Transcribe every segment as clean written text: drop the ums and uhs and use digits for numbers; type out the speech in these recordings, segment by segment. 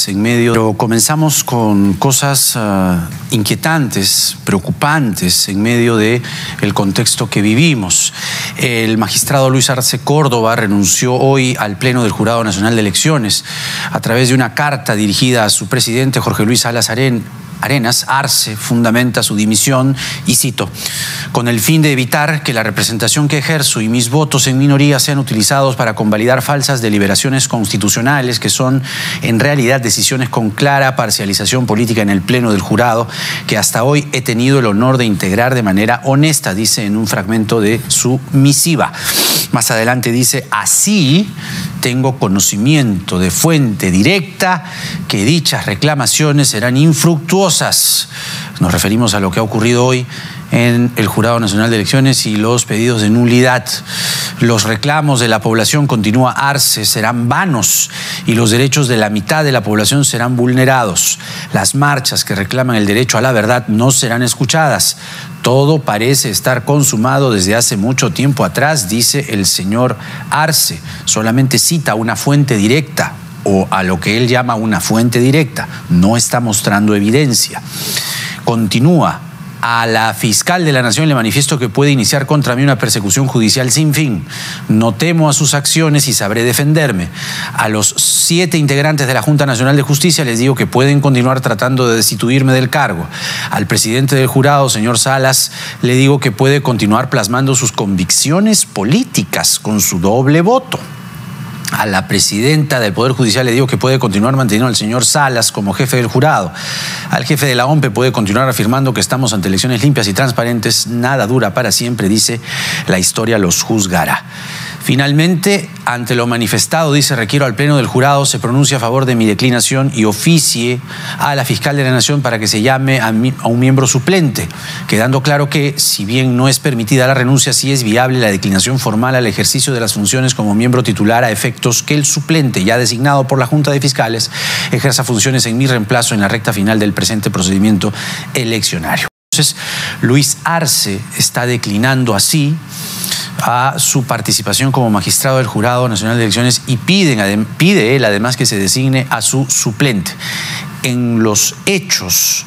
en medio, pero comenzamos con cosas inquietantes, preocupantes en medio del contexto que vivimos. El magistrado Luis Arce Córdoba renunció hoy al Pleno del Jurado Nacional de Elecciones a través de una carta dirigida a su presidente Jorge Luis Salas Arenas. Arce fundamenta su dimisión y cito: con el fin de evitar que la representación que ejerzo y mis votos en minoría sean utilizados para convalidar falsas deliberaciones constitucionales que son en realidad decisiones con clara parcialización política en el Pleno del Jurado, que hasta hoy he tenido el honor de integrar de manera honesta, dice en un fragmento de su misiva. Más adelante dice: así tengo conocimiento de fuente directa que dichas reclamaciones serán infructuosas. Nos referimos a lo que ha ocurrido hoy en el Jurado Nacional de Elecciones y los pedidos de nulidad. Los reclamos de la población, continúa Arce, serán vanos y los derechos de la mitad de la población serán vulnerados. Las marchas que reclaman el derecho a la verdad no serán escuchadas. Todo parece estar consumado desde hace mucho tiempo atrás, dice el señor Arce. Solamente cita una fuente directa, o a lo que él llama una fuente directa. No está mostrando evidencia. Continúa: a la fiscal de la Nación le manifiesto que puede iniciar contra mí una persecución judicial sin fin. No temo a sus acciones y sabré defenderme. A los 7 integrantes de la Junta Nacional de Justicia les digo que pueden continuar tratando de destituirme del cargo. Al presidente del jurado, señor Salas, le digo que puede continuar plasmando sus convicciones políticas con su doble voto. A la presidenta del Poder Judicial le digo que puede continuar manteniendo al señor Salas como jefe del jurado. Al jefe de la OMPE puede continuar afirmando que estamos ante elecciones limpias y transparentes. Nada dura para siempre, dice, la historia los juzgará. Finalmente, ante lo manifestado, dice, requiero al Pleno del Jurado se pronuncie a favor de mi declinación y oficie a la fiscal de la Nación para que se llame a un miembro suplente, quedando claro que, si bien no es permitida la renuncia, sí es viable la declinación formal al ejercicio de las funciones como miembro titular a efectos que el suplente, ya designado por la Junta de Fiscales, ejerza funciones en mi reemplazo en la recta final del presente procedimiento eleccionario. Entonces, Luis Arce está declinando así a su participación como magistrado del Jurado Nacional de Elecciones y pide él además que se designe a su suplente. En los hechos,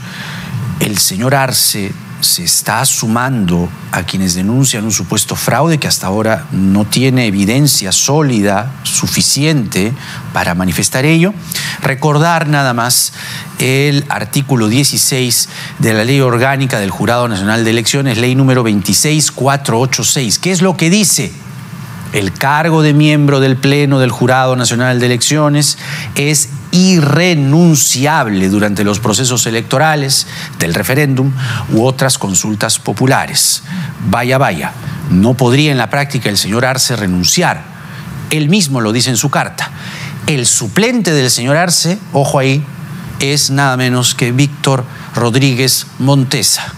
el señor Arce se está sumando a quienes denuncian un supuesto fraude que hasta ahora no tiene evidencia sólida suficiente para manifestar ello. Recordar nada más el artículo 16 de la Ley Orgánica del Jurado Nacional de Elecciones, ley número 26486. ¿Qué es lo que dice? El cargo de miembro del Pleno del Jurado Nacional de Elecciones es irrenunciable durante los procesos electorales, del referéndum u otras consultas populares. Vaya, vaya, no podría en la práctica el señor Arce renunciar. Él mismo lo dice en su carta. El suplente del señor Arce, ojo ahí, es nada menos que Víctor Rodríguez Montesa,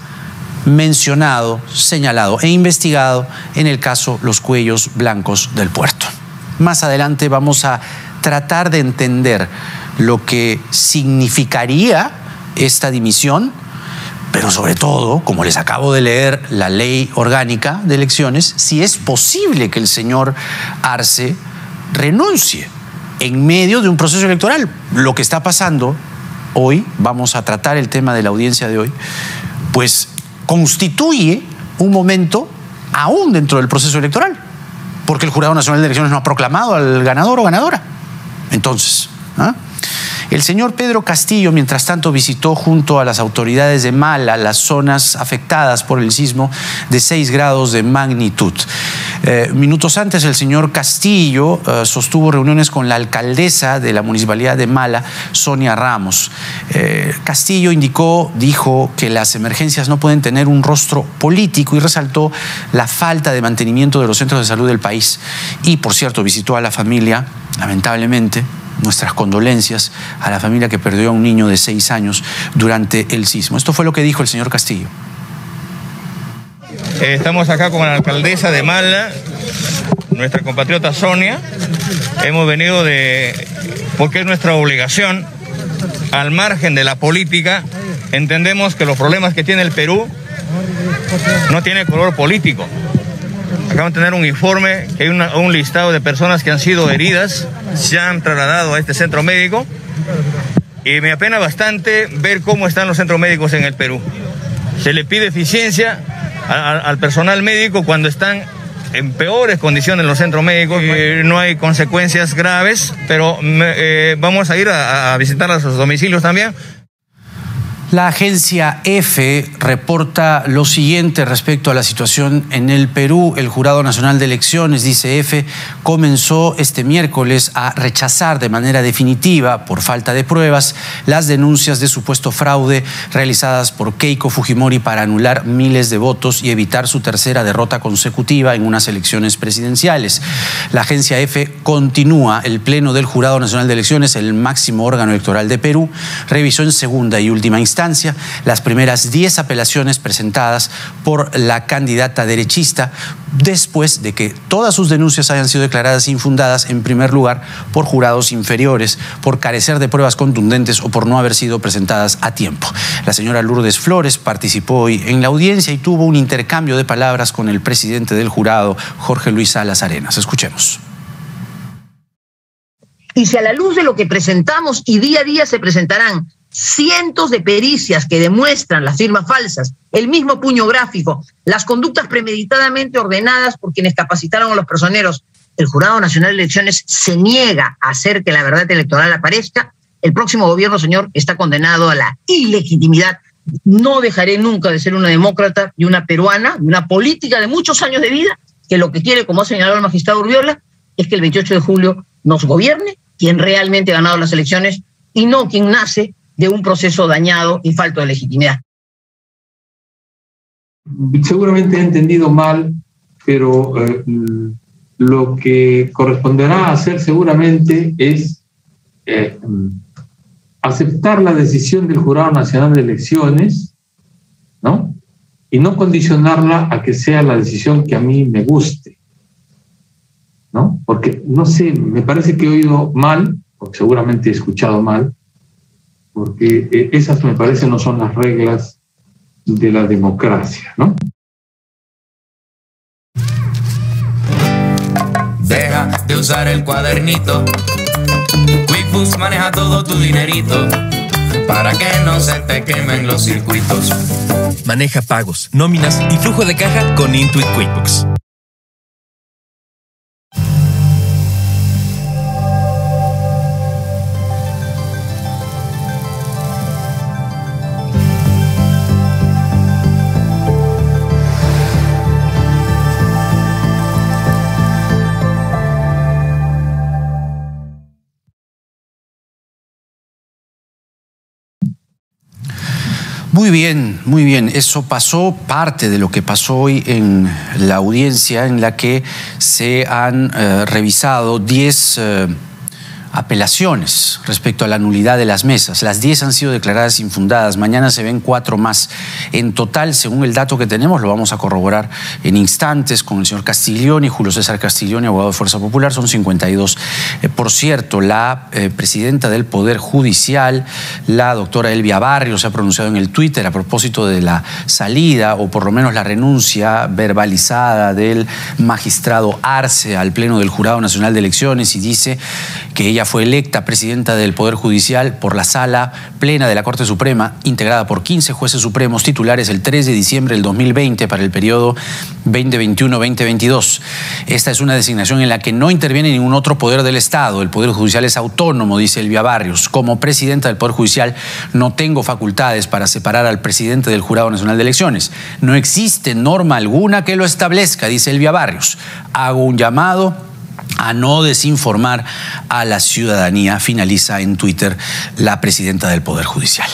mencionado, señalado e investigado en el caso Los Cuellos Blancos del Puerto. Más adelante vamos a tratar de entender lo que significaría esta dimisión, pero sobre todo, como les acabo de leer la ley orgánica de elecciones, si es posible que el señor Arce renuncie en medio de un proceso electoral. Lo que está pasando hoy, vamos a tratar el tema de la audiencia de hoy, pues constituye un momento aún dentro del proceso electoral, porque el Jurado Nacional de Elecciones no ha proclamado al ganador o ganadora. Entonces, el señor Pedro Castillo, mientras tanto, visitó junto a las autoridades de Mala las zonas afectadas por el sismo de 6 grados de magnitud. Minutos antes, el señor Castillo sostuvo reuniones con la alcaldesa de la municipalidad de Mala, Sonia Ramos. Castillo dijo que las emergencias no pueden tener un rostro político y resaltó la falta de mantenimiento de los centros de salud del país. Y, por cierto, visitó a la familia, lamentablemente. Nuestras condolencias a la familia que perdió a un niño de 6 años durante el sismo. Esto fue lo que dijo el señor Castillo. Estamos acá con la alcaldesa de Mala, nuestra compatriota Sonia. Hemos venido porque es nuestra obligación, al margen de la política. Entendemos que los problemas que tiene el Perú no tienen color político. Acabamos de tener un informe que hay un listado de personas que han sido heridas, se han trasladado a este centro médico Y me apena bastante ver cómo están los centros médicos en el Perú. Se le pide eficiencia al personal médico cuando están en peores condiciones los centros médicos. No hay consecuencias graves, pero vamos a ir a visitar a sus domicilios también. La agencia EFE reporta lo siguiente respecto a la situación en el Perú. El Jurado Nacional de Elecciones, dice EFE, comenzó este miércoles a rechazar de manera definitiva, por falta de pruebas, las denuncias de supuesto fraude realizadas por Keiko Fujimori para anular miles de votos y evitar su tercera derrota consecutiva en unas elecciones presidenciales. La agencia EFE continúa. El Pleno del Jurado Nacional de Elecciones, el máximo órgano electoral de Perú, revisó en segunda y última instancia las primeras 10 apelaciones presentadas por la candidata derechista después de que todas sus denuncias hayan sido declaradas infundadas, en primer lugar por jurados inferiores, por carecer de pruebas contundentes o por no haber sido presentadas a tiempo. La señora Lourdes Flores participó hoy en la audiencia y tuvo un intercambio de palabras con el presidente del jurado, Jorge Luis Salas Arenas. Escuchemos. Y si a la luz de lo que presentamos y día a día se presentarán cientos de pericias que demuestran las firmas falsas, el mismo puño gráfico, las conductas premeditadamente ordenadas por quienes capacitaron a los personeros, el Jurado Nacional de Elecciones se niega a hacer que la verdad electoral aparezca, el próximo gobierno, señor, está condenado a la ilegitimidad. No dejaré nunca de ser una demócrata y una peruana, una política de muchos años de vida, que lo que quiere, como ha señalado el magistrado Urbiola, es que el 28 de julio nos gobierne quien realmente ha ganado las elecciones y no quien nace de un proceso dañado y falto de legitimidad. Seguramente he entendido mal, pero lo que corresponderá hacer seguramente es aceptar la decisión del Jurado Nacional de Elecciones, ¿no? Y no condicionarla a que sea la decisión que a mí me guste, ¿no? Porque, no sé, me parece que he oído mal, porque seguramente he escuchado mal, porque esas me parece no son las reglas de la democracia, ¿no? Deja de usar el cuadernito, QuickBooks maneja todo tu dinerito, para que no se te quemen los circuitos. Maneja pagos, nóminas y flujo de caja con Intuit QuickBooks. Muy bien. Eso pasó, parte de lo que pasó hoy en la audiencia en la que se han revisado 10 apelaciones respecto a la nulidad de las mesas. Las 10 han sido declaradas infundadas. Mañana se ven 4 más. En total, según el dato que tenemos, lo vamos a corroborar en instantes con el señor Castiglioni, Julio César Castiglioni, abogado de Fuerza Popular, son 52. Por cierto, la presidenta del Poder Judicial, la doctora Elvia Barrios, se ha pronunciado en el Twitter a propósito de la salida, o por lo menos la renuncia verbalizada del magistrado Arce al Pleno del Jurado Nacional de Elecciones, y dice que ella fue electa presidenta del Poder Judicial por la Sala Plena de la Corte Suprema, integrada por 15 jueces supremos titulares el 3 de diciembre del 2020 para el periodo 2021-2022. Esta es una designación en la que no interviene ningún otro poder del Estado. El Poder Judicial es autónomo, dice Elvia Barrios. Como presidenta del Poder Judicial no tengo facultades para separar al presidente del Jurado Nacional de Elecciones. No existe norma alguna que lo establezca, dice Elvia Barrios. Hago un llamado a no desinformar a la ciudadanía, finaliza en Twitter la presidenta del Poder Judicial.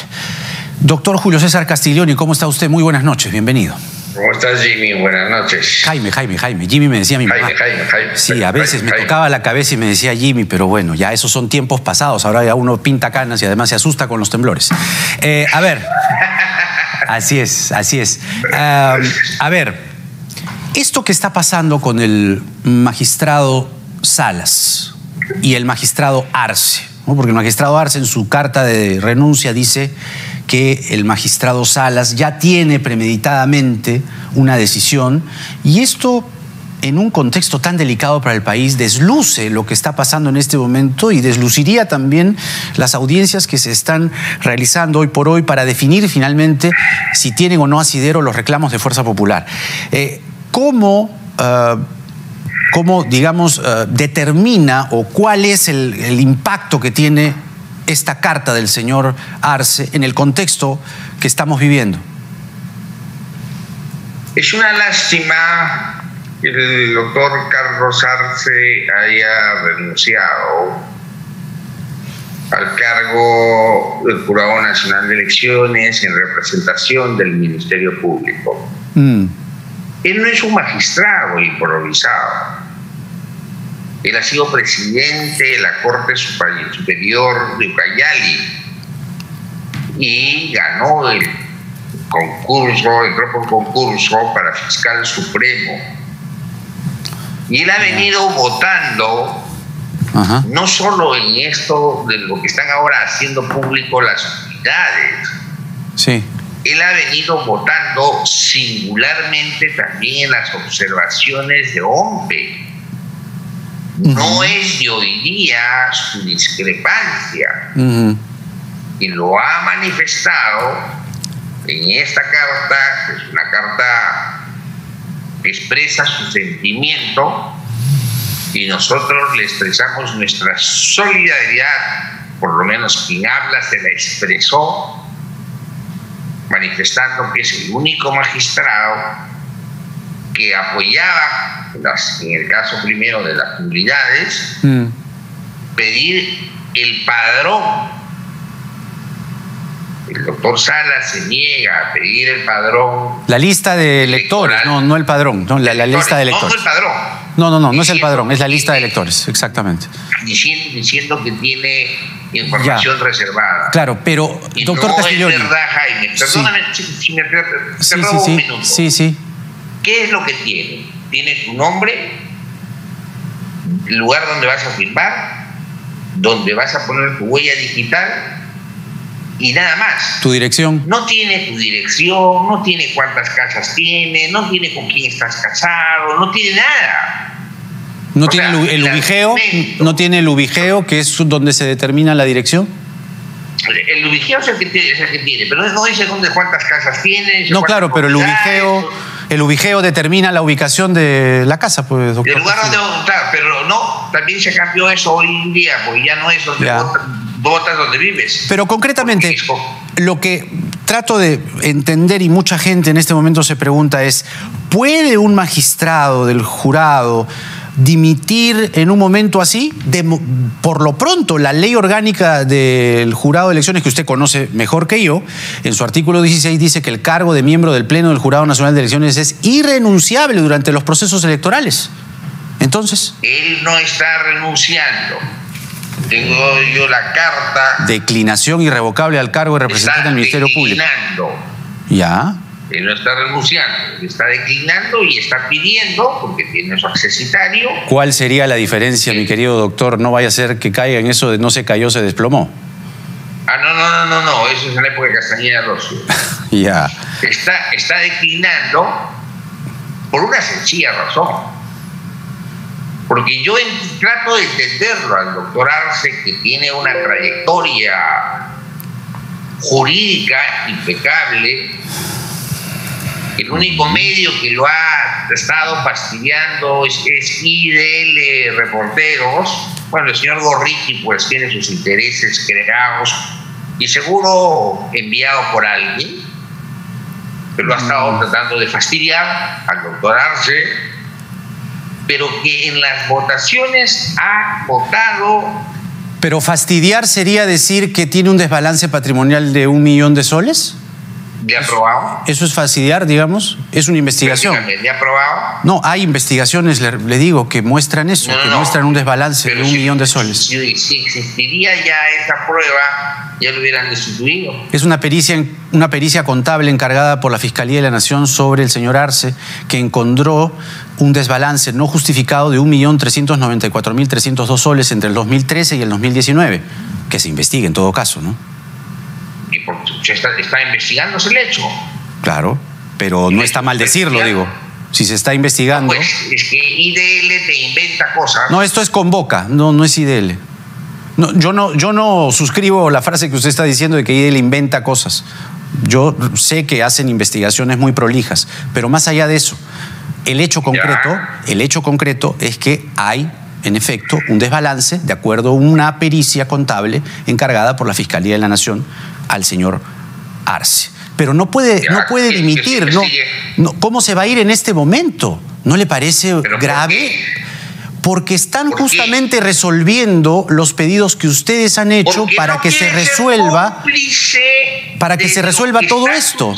Doctor Julio César Castiglioni, ¿cómo está usted? Muy buenas noches, bienvenido. ¿Cómo estás, Jimmy? Buenas noches. Jaime. Jimmy me decía mi mamá. Jaime. Sí, a veces me tocaba la cabeza y me decía Jimmy, pero bueno, ya esos son tiempos pasados. Ahora ya uno pinta canas y además se asusta con los temblores. A ver, así es. A ver, esto que está pasando con el magistrado Salas y el magistrado Arce, ¿no? Porque el magistrado Arce en su carta de renuncia dice que el magistrado Salas ya tiene premeditadamente una decisión, y esto en un contexto tan delicado para el país, desluce lo que está pasando en este momento y desluciría también las audiencias que se están realizando hoy por hoy para definir finalmente si tienen o no asidero los reclamos de Fuerza Popular. ¿Cómo digamos, determina o cuál es el impacto que tiene esta carta del señor Arce en el contexto que estamos viviendo? Es una lástima que el doctor Carlos Arce haya renunciado al cargo del Jurado Nacional de Elecciones en representación del Ministerio Público. Él no es un magistrado improvisado. Él ha sido presidente de la Corte Superior de Ucayali y ganó el concurso, entró por concurso para fiscal supremo. Y él ha venido votando, no solo en esto de lo que están ahora haciendo público las unidades. Sí. Él ha venido votando singularmente también en las observaciones de OMPE. No es de hoy día su discrepancia. Y lo ha manifestado en esta carta, que es una carta que expresa su sentimiento, y nosotros le expresamos nuestra solidaridad, por lo menos quien habla se la expresó, manifestando que es el único magistrado que apoyaba, en el caso primero de las nulidades, pedir el padrón. El doctor Salas se niega a pedir el padrón. La lista de electores, no el padrón, no, la lista de electores. No el padrón. No es el padrón, es la lista de electores, exactamente. Diciendo que tiene información reservada. Claro, pero, y doctor Castiglioni. Es verdad, Jaime. Perdóname si me robo un minuto. Sí. ¿Qué es lo que tiene? Tiene tu nombre, el lugar donde vas a firmar, donde vas a poner tu huella digital y nada más. ¿Tu dirección? No tiene tu dirección, no tiene cuántas casas tiene, no tiene con quién estás casado, no tiene nada. ¿No tiene el ubigeo? ¿No tiene el ubigeo, que es donde se determina la dirección? El ubigeo es el que tiene, pero no dice cuántas casas tiene. No, claro, pero el ubigeo determina la ubicación de la casa, pues, doctor. El lugar donde va a votar, pero no, también se cambió eso hoy en día, porque ya no es donde votas donde vives. Pero concretamente, lo que trato de entender y mucha gente en este momento se pregunta es, ¿puede un magistrado del jurado dimitir en un momento así? Por lo pronto, la ley orgánica del jurado de elecciones, que usted conoce mejor que yo, en su artículo 16 dice que el cargo de miembro del Pleno del Jurado Nacional de Elecciones es irrenunciable durante los procesos electorales. Entonces, él no está renunciando. Tengo yo la carta. Declinación irrevocable al cargo de representante del Ministerio Público. Ya. Él no está renunciando, está declinando y está pidiendo, porque tiene su accesitario. ¿Cuál sería la diferencia, mi querido doctor? No vaya a ser que caiga en eso de no se cayó, se desplomó. No, eso es en la época de Castañeda Rossi. Ya. Está declinando por una sencilla razón. Porque yo trato de entenderlo al doctor Arce, que tiene una trayectoria jurídica impecable. El único medio que lo ha estado fastidiando es IDL Reporteros. Bueno, el señor Gorriti pues tiene sus intereses creados y seguro enviado por alguien, pero ha estado tratando de fastidiar al doctor Arce, pero que en las votaciones ha votado. ¿Pero fastidiar sería decir que tiene un desbalance patrimonial de 1 millón de soles? ¿De aprobado? ¿Eso es fastidiar, digamos? ¿Es una investigación? ¿De aprobado? No, hay investigaciones, le digo, que muestran eso, muestran un desbalance de 1 millón de soles. Si existiría ya esa prueba, ya lo hubieran destituido. Es una pericia contable encargada por la Fiscalía de la Nación sobre el señor Arce, que encontró un desbalance no justificado de 1.394.302 soles entre el 2013 y el 2019, que se investigue en todo caso, ¿no? Y porque está investigándose el hecho. Claro, pero no está mal decirlo, digo. Si se está investigando. No, pues es que IDL te inventa cosas. No, esto es convoca, no es IDL. No, yo no suscribo la frase que usted está diciendo de que IDL inventa cosas. Yo sé que hacen investigaciones muy prolijas, pero más allá de eso, el hecho concreto es que hay, en efecto, un desbalance de acuerdo a una pericia contable encargada por la Fiscalía de la Nación al señor Arce. Pero no puede dimitir, no. ¿Cómo se va a ir en este momento? ¿No le parece grave? Porque están justamente resolviendo los pedidos que ustedes han hecho para que se resuelva, todo esto.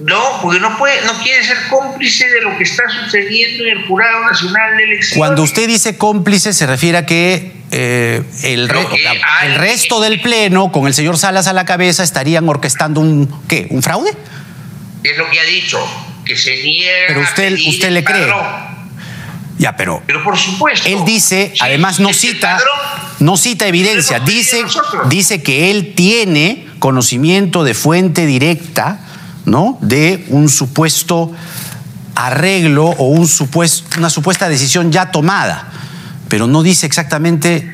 No, porque no quiere ser cómplice de lo que está sucediendo en el Jurado Nacional de Elecciones. Cuando usted dice cómplice, se refiere a que el resto del Pleno, con el señor Salas a la cabeza, estarían orquestando ¿un fraude? Es lo que ha dicho, que se niega. Pero usted le cree. Ya, pero por supuesto. Él dice, además no cita evidencia, dice que él tiene conocimiento de fuente directa, ¿no?, de un supuesto arreglo o una supuesta decisión ya tomada, pero no dice exactamente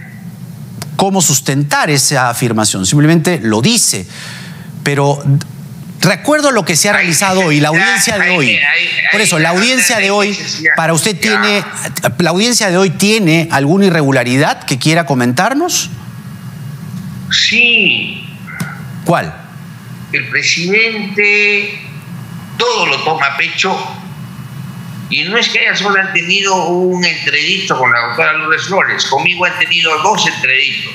cómo sustentar esa afirmación, simplemente lo dice. Pero recuerdo lo que se ha realizado hoy, la audiencia de hoy. Por eso, la audiencia de hoy, para usted ¿la audiencia de hoy tiene alguna irregularidad que quiera comentarnos? Sí. ¿Cuál? El presidente todo lo toma a pecho, y no es que haya solo han tenido un entredicho con la doctora Lourdes Flores, conmigo han tenido 2 entredichos.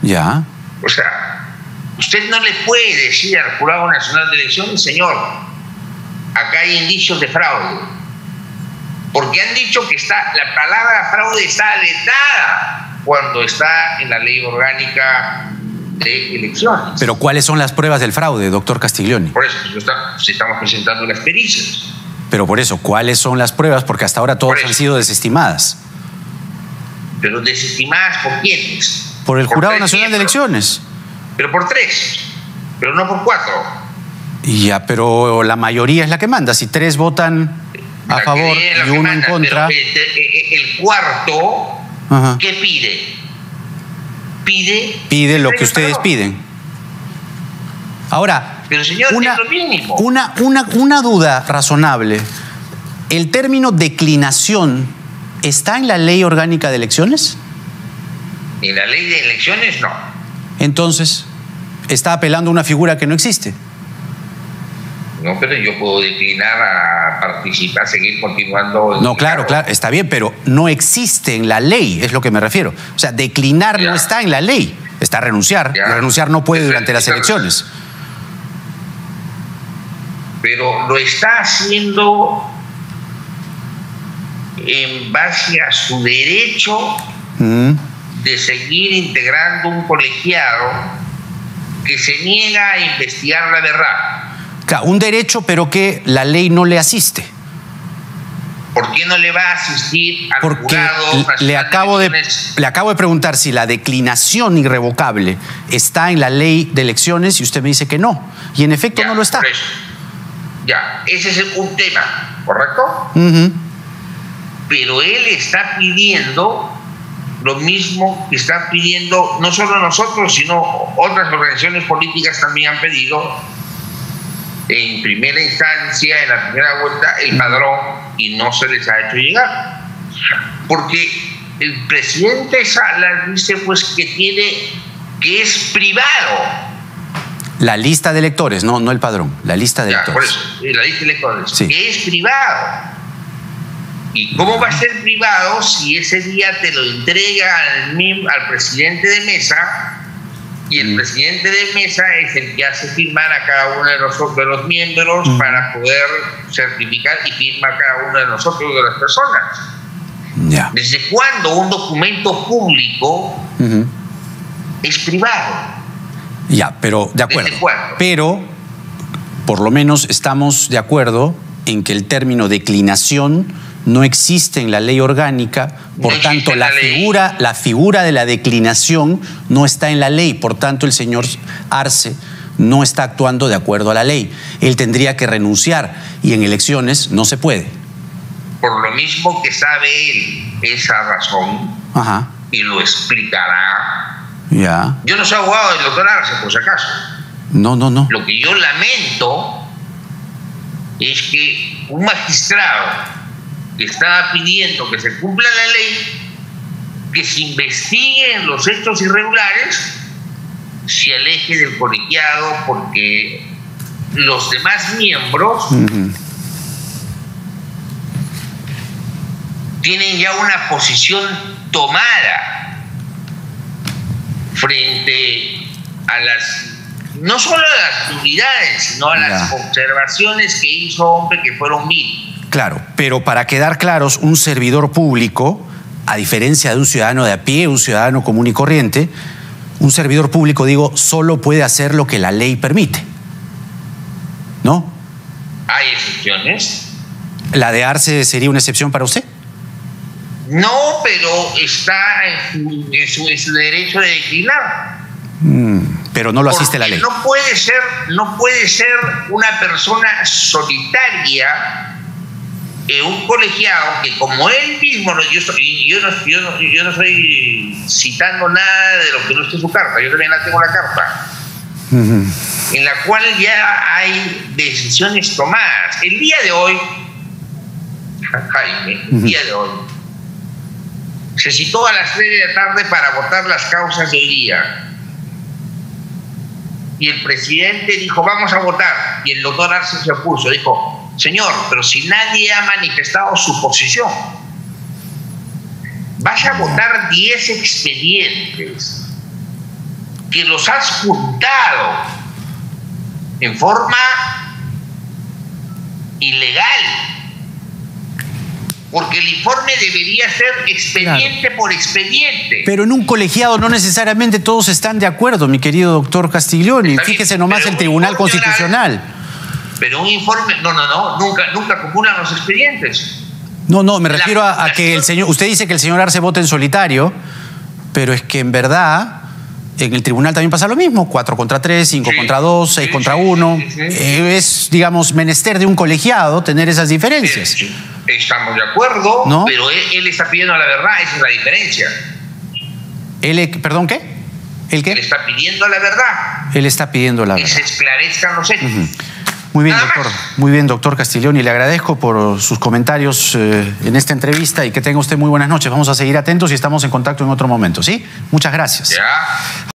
Ya. O sea, usted no le puede decir al Jurado Nacional de Elecciones, señor, acá hay indicios de fraude, porque han dicho que la palabra fraude está vetada cuando está en la ley orgánica de elecciones. Pero ¿cuáles son las pruebas del fraude, doctor Castiglioni? Por eso estamos presentando las pericias. Pero por eso, ¿cuáles son las pruebas? Porque hasta ahora todas han sido desestimadas. ¿Pero desestimadas por quiénes? Por el Jurado Nacional de Elecciones. Pero por 3, pero no por 4. Ya, pero la mayoría es la que manda. Si 3 votan a favor y 1 en contra. Pero el cuarto, ¿qué pide? Pide lo que ustedes piden. Ahora, pero señor, es lo mínimo. Una duda razonable. ¿El término declinación está en la ley orgánica de elecciones? En la ley de elecciones no. Entonces, está apelando a una figura que no existe. No, pero yo puedo declinar a participar, seguir continuando. No, claro, está bien, pero no existe en la ley, es lo que me refiero. O sea, declinar no está en la ley, está renunciar. Renunciar no puede durante las elecciones. Pero lo está haciendo en base a su derecho de seguir integrando un colegiado que se niega a investigar la verdad. Claro, un derecho, pero que la ley no le asiste. ¿Por qué no le va a asistir al Jurado Nacional le acabo de preguntar si la declinación irrevocable está en la ley de elecciones y usted me dice que no. Y en efecto no lo está. Ese es un tema, ¿correcto? Pero él está pidiendo lo mismo que están pidiendo no solo nosotros, sino otras organizaciones políticas también han pedido en primera instancia, en la primera vuelta, el padrón, y no se les ha hecho llegar. Porque el presidente Salas dice pues que es privado. La lista de electores, no el padrón, la lista de electores. Por eso, la lista de electores, sí. Que es privado. ¿Y cómo va a ser privado si ese día te lo entrega al presidente de mesa? Y el presidente de mesa es el que hace firmar a cada uno de los miembros para poder certificar y firmar a cada uno de nosotros, de las personas. ¿Desde cuándo un documento público es privado? Pero de acuerdo. Pero por lo menos estamos de acuerdo en que el término declinación no existe en la ley orgánica, por tanto la figura de la declinación no está en la ley, por tanto el señor Arce no está actuando de acuerdo a la ley. Él tendría que renunciar y en elecciones no se puede. Por lo mismo que sabe él esa razón, Ajá. y lo explicará. Ya. Yo no soy abogado del doctor Arce, por si acaso. No. Lo que yo lamento es que un magistrado que estaba pidiendo que se cumpla la ley, que se investiguen los hechos irregulares, se aleje del colegiado porque los demás miembros tienen ya una posición tomada frente a las, no solo a las unidades, sino a las observaciones que hizo hombre, que fueron 1000. Claro, pero para quedar claros, un servidor público, a diferencia de un ciudadano de a pie, un ciudadano común y corriente, un servidor público, digo, solo puede hacer lo que la ley permite, ¿no? ¿Hay excepciones? ¿La de Arce sería una excepción para usted? No, pero está en su derecho de declinar. Pero no lo asiste la ley. No puede ser una persona solitaria, un colegiado que, como él mismo, yo no estoy citando nada de lo que no está en su carta, yo también la tengo la carta, en la cual ya hay decisiones tomadas. El día de hoy, Jaime, se citó a las 3 de la tarde para votar las causas del día. Y el presidente dijo, vamos a votar. Y el doctor Arce se opuso. Dijo, señor, pero si nadie ha manifestado su posición, vas a votar 10 expedientes que los has juntado en forma ilegal. Porque el informe debería ser expediente por expediente. Pero en un colegiado no necesariamente todos están de acuerdo, mi querido doctor Castiglioni. Fíjese nomás el Tribunal Constitucional. Pero un informe, nunca acumulan los expedientes. No, me refiero a que el señor, usted dice que el señor Arce vota en solitario, pero es que en verdad en el tribunal también pasa lo mismo, 4 contra 3, 5 contra 2, 6 contra 1. Es, digamos, menester de un colegiado tener esas diferencias. Estamos de acuerdo, ¿no? Pero él está pidiendo la verdad, esa es la diferencia. ¿Perdón, qué? ¿El qué? Él está pidiendo la verdad. Él está pidiendo la verdad. Que se esclarezcan los hechos. Muy bien, doctor. Muy bien, doctor Castiglioni. Le agradezco por sus comentarios en esta entrevista y que tenga usted muy buenas noches. Vamos a seguir atentos y estamos en contacto en otro momento, ¿sí? Muchas gracias. Ya.